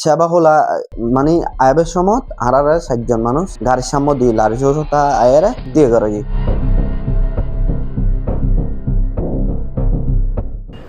সেবা হলা মানে আয়বের সময় আরারে ৬০ জন মানুষ গাড়ির সামনে দিয়ে লারি তা আয়ারে দিয়ে করে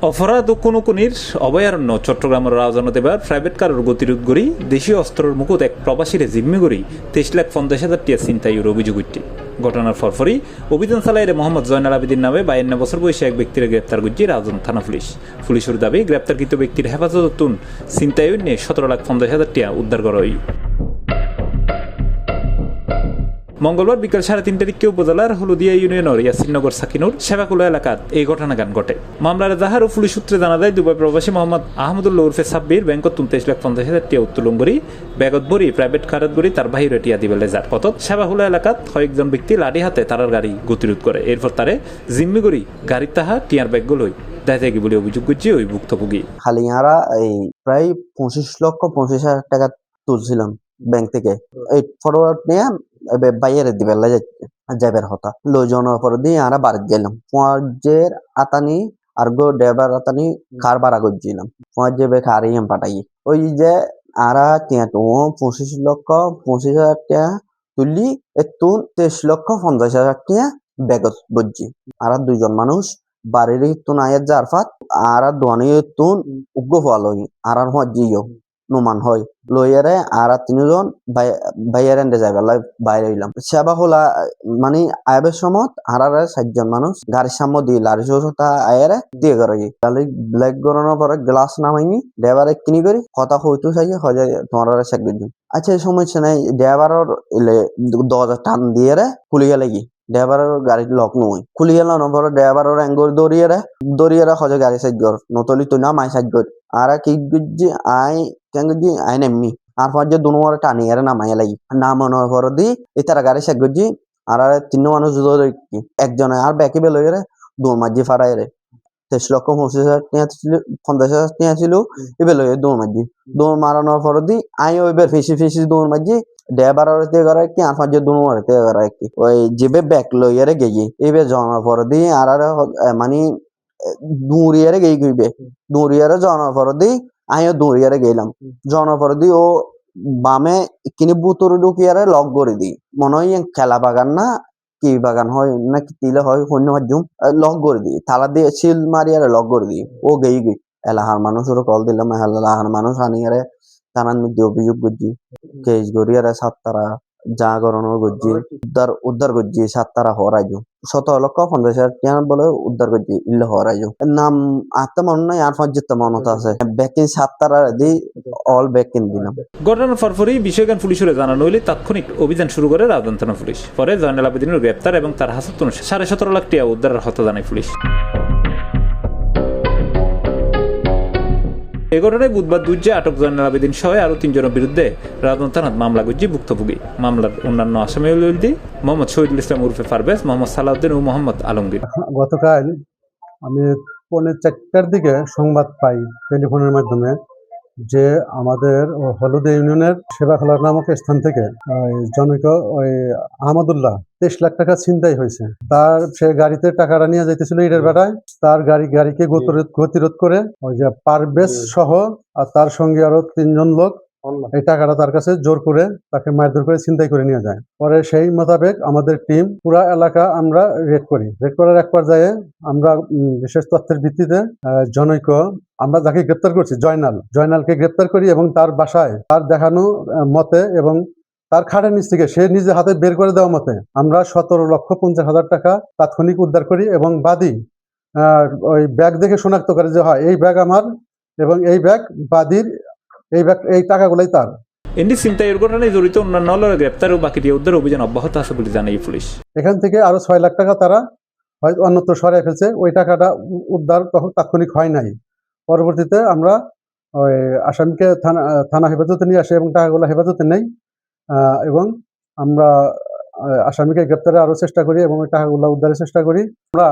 অপরাধ ও কোনোকুনির অভয়ারণ্য চট্টগ্রামের রাজধানীতে এবার প্রাইভেট কারের গতিরোধ করি দেশীয় অস্ত্রের মুকুট এক প্রবাসীরে জিম্মি করি ২৩,৫০,০০০ টিয়া ছিনতাইয়ের অভিযোগ উঠছে। ঘটনার ফরফরি অভিযান চালাইলে মোহাম্মদ জয়নাল আবেদিন নামে ৫২ বছর বয়সী এক ব্যক্তির গ্রেপ্তার করছে রাজধানী থানা পুলিশ। পুলিশের দাবি গ্রেপ্তারকৃত ব্যক্তির হেফাজতুন ছিনতাই নিয়ে ১৭,৫০,০০০ টিয়া উদ্ধার করা হয়। মঙ্গলবার বিকাল ৩:৩০ দিকে উপজেলার হলদিয়া ইউনিয়নের ইয়াসিননগর সাকিনুর সেবাকুলা এলাকাত এই ঘটনাগান ঘটে। মামলার এজাহার ও পুলিশ সূত্রে জানা যায় দুবাই প্রবাসী মোহাম্মদ আহমদুল্লাহ উর্ফে সাব্বির ব্যাংকত ২৩,৫০,০০০ টিয়া উত্তোলন করি ব্যাগত ভরি প্রাইভেট কারত গড়ি তার বাহিরে টিয়া দিবেলে যার পথত সেবাকুলা এলাকাত কয়েকজন ব্যক্তি লাঠি হাতে তারার গাড়ি গতিরোধ করে। এরপর তারে জিম্মি করি গাড়ির তাহা টিয়ার ব্যাগগুলো দায় বলে অভিযোগ করছে ওই ভুক্তভোগী। হালিয়ারা এই প্রায় ২৫,২৫,০০০ টাকা তুলছিলাম ব্যাংক থেকে। এই ফরওয়ার্ড নিয়ে বাইরে দিবে যাবার হতা লোজনের পর দিয়ে আমরা বাড়ি গেলাম। পঁয়াজের আতানি আর গো ডেবার আতানি কার বাড়া করছিলাম পঁয়াজে বে খারিয়াম পাঠাই ওই যে আরা টিয়া তো ২৫,২৫,০০০ টাকা তুললি একটু ২৩,৫০,০০০ টাকা বেগত বুঝছি। আর ২জন মানুষ বাড়ির তুন আয়ের যার ফাত আর দোয়ানি তুন উগ্র ফল হই আর জিও নুমান হয় লইয়ারে আর ৩জন বাইরে যাইবার বাইরে হইলাম। সেবা হলা মানে আয়বের সময় আরারে ৬০ জন মানুষ গাড়ির সামনে দিয়ে লারি তা আয়ারে দিয়ে করে তাহলে ব্ল্যাক গরনের পরে গ্লাস নামাইনি ড্রাইভারে কিনি করি কথা হইতো চাই হয়ে যায় তোমার শেখ দিন। আচ্ছা এই সমস্যা নাই ড্রাইভারের দরজা টান দিয়ে রে খুলি গেলে কি ড্রাইভারের গাড়ির লক নই খুলি গেল নম্বর ড্রাইভারের অ্যাঙ্গল দৌড়িয়ে হজে গাড়ি সাইড গর নতলি তুই না মাই সাইড গর আর কি গুজি আই কেন গুজি আই নেমনি আর যে দুনোয়ারে টানি এর নামাইয়া লাগি নামানোর পর দি এতারা গাড়ি সাইড গজি আর ৩ মানুষ একজন আর ব্যাকি বেল রে দৌড় মাঝি ফাড়াই রে ২৩,৫০,০০০ টাকা ছিল এবার দৌড় মাঝি দৌড় মারানোর পর দি আই ওইবার ফেসি দৌড় মাঝি ড্রাইভারের করা কি আর ৫ দুনোয়ারে করা কি ওই যেবে ব্যাক লইয়ারে গেই এবার জানার পর দি আর মানে দৌড়িয়ারে দৌড়িয়ারে জানার পর দি আমিও দৌড়িয়ারে গেলাম জানার পর দি ও বামে কিনে বুতরে ঢুকিয়ারে লক করে দিই মনে হয় খেলা বাগান না কি বাগান হয় না কি তিলে হয় অন্য জুম লক করে দিই থালা দিয়ে শিল মারিয়ারে লক করে দিই ও গেই এলাহার মানুষেরও কল দিলাম এলাহার মানুষ আনিয়ারে থানার মধ্যে অভিযোগ করছি কেস গড়িয়ারে ৭ যা গরণের করছি উদ্ধার করছি ৭ হরাইজ ১৭,৫০,০০০ টাকা বলে উদ্ধার করছি ইল্লে হরাইজ নাম আত্ম মনে নাই আর ৫ মনত আছে ব্যাকিং ৭ দি অল ব্যাকিং দিলাম। ঘটনার ফরফরি বিষয়জ্ঞান পুলিশের জানানো হইলে তাৎক্ষণিক অভিযান শুরু করে রাজধানী থানা পুলিশ। পরে জয়নাল আবেদিনের গ্রেপ্তার এবং তার হাসপাতাল ১৭.৫ লাখ টাকা উদ্ধারের হত্যা জানায় পুলিশ। এই ঘটনায় বুধবার দুর্যে আটক জয়নাল আবেদিন সহ আরো ৩ জনের বিরুদ্ধে রাজধানী থানায় মামলা করছে ভুক্তভোগী। মামলার অন্যান্য আসামি হল মোহাম্মদ শহীদুল ইসলাম উর্ফে পারভেজ, মোহাম্মদ সালাউদ্দিন ও মোহাম্মদ আলমগীর। গতকাল আমি ৪:৩০ দিকে সংবাদ পাই টেলিফোনের মাধ্যমে যে আমাদের হলদিয়া ইউনিয়নের সেবাখোলা নামক স্থান থেকে জনৈক ওই আহমদুল্লাহ ২৩ লাখ টাকা ছিনতাই হয়েছে। তার সে গাড়িতে টাকাটা নিয়ে যাইতেছিল ইটের বেড়ায় তার গাড়িকে গতিরোধ করে ওই যে পারভেজ সহ আর তার সঙ্গে আরো ৩ জন লোক এই টাকাটা তার কাছে জোর করে তাকে মারধর করে ছিনতাই করে নিয়ে যায়। পরে সেই মোতাবেক আমাদের টিম পুরা এলাকা আমরা রেড করার এক পর্যায়ে আমরা বিশেষ তথ্যের ভিত্তিতে জনৈক আমরা যাকে গ্রেপ্তার করছি জয়নালকে গ্রেপ্তার করি এবং তার বাসায় তার দেখানো মতে এবং তার খাটের নিচ থেকে সে নিজে হাতে বের করে দেওয়া মতে আমরা ১৭,৫০,০০০ টাকা তাৎক্ষণিক উদ্ধার করি এবং বাদী ওই ব্যাগ দেখে শনাক্ত করে যে হয় এই ব্যাগ আমার এবং এই ব্যাগ বাদীর এই টাকাগুলাই তার। এমনি ছিনতাইয়ের ঘটনায় জড়িত অন্যান্য গ্রেপ্তার ও বাকি উদ্ধার অভিযান অব্যাহত আছে বলে জানায় পুলিশ। এখান থেকে আরো ৬ লাখ টাকা তারা হয়তো অন্যত্র সরাই ফেলছে, ওই টাকাটা উদ্ধার তাৎক্ষণিক হয় নাই। পরবর্তীতে আমরা ওই আসামিকে থানা হেফাজতে নিয়ে আসি এবং টাকাগুলো হেফাজতে নেই এবং আমরা আসামিকে গ্রেপ্তারে আরো চেষ্টা করি এবং ওই টাকাগুলো উদ্ধারের চেষ্টা করি। আমরা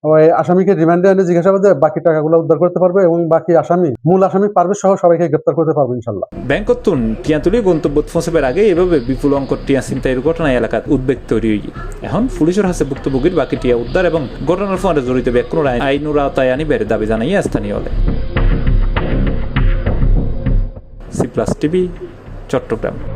ওই আসামিকে রিমান্ডে এনে জিজ্ঞাসাবাদে বাকি টাকাগুলো উদ্ধার করতে পারবো এবং বাকি মূল আসামি পারভেজ সহ সবাইকে গ্রেপ্তার করতে পারবো ইনশাল্লাহ। ব্যাংকতুন টিয়া তুলি গন্তব্য পৌঁছাবার আগে এভাবে বিপুল অঙ্ক টিয়া ছিনতাইয়ের ঘটনায় এলাকাত উদ্বেগ তৈরি হয়ে এখন পুলিশের হাতে ভুক্তভোগীর বাকি টিয়া উদ্ধার এবং ঘটনার ফলে জড়িত ব্যক্তির আইনুর আওতায় আনিবার দাবি জানাই স্থানীয় হলে। C plus TV, Chittagong.